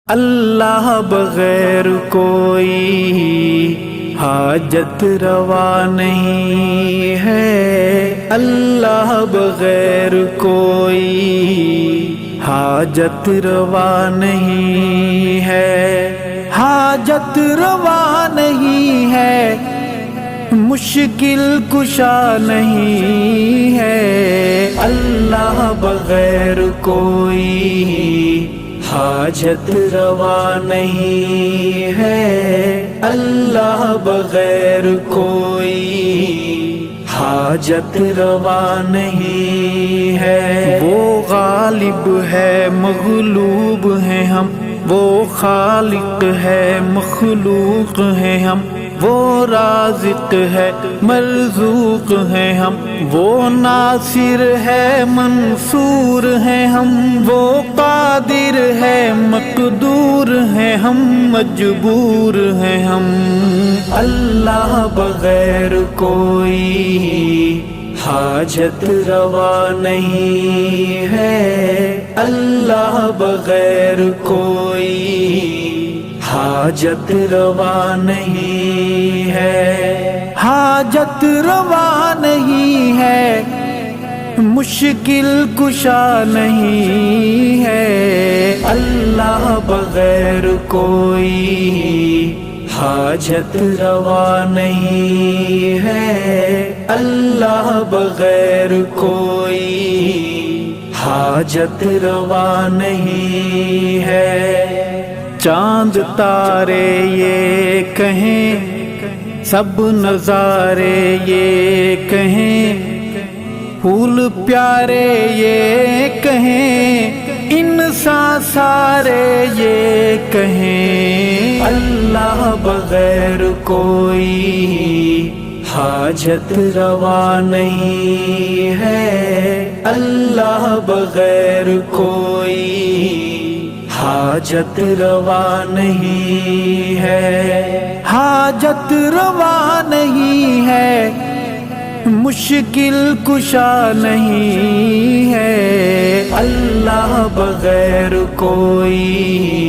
اللہ بغیر کوئی حاجت روا نہیں ہے، اللہ بغیر کوئی حاجت روا نہیں ہے، حاجت روا نہیں ہے، مشکل کشا نہیں ہے، اللہ بغیر کوئی حاجت روا نہیں ہے، اللہ بغیر کوئی حاجت روا نہیں ہے۔ وہ غالب ہے مغلوب ہیں ہم، وہ خالق ہے مخلوق ہیں ہم، وہ رازق ہے مرزوق ہیں ہم، وہ ناصر ہے منصور ہیں ہم، وہ قادر ہے مقدور ہیں ہم، مجبور ہیں ہم۔ اللہ بغیر کوئی حاجت روا نہیں ہے، اللہ بغیر کوئی حاجت روا نہیں ہے، حاجت روا نہیں ہے، مشکل کشا نہیں ہے، اللہ بغیر کوئی حاجت روا نہیں ہے، اللہ بغیر کوئی حاجت روا نہیں ہے۔ چاند تارے یہ کہیں، سب نظارے یہ کہیں، پھول پیارے یہ کہیں، انسان سارے یہ کہیں، اللہ بغیر کوئی حاجت روا نہیں ہے، اللہ بغیر کوئی حاجت روا نہیں ہے، حاجت روا نہیں ہے، مشکل کشا نہیں ہے، اللہ بغیر کوئی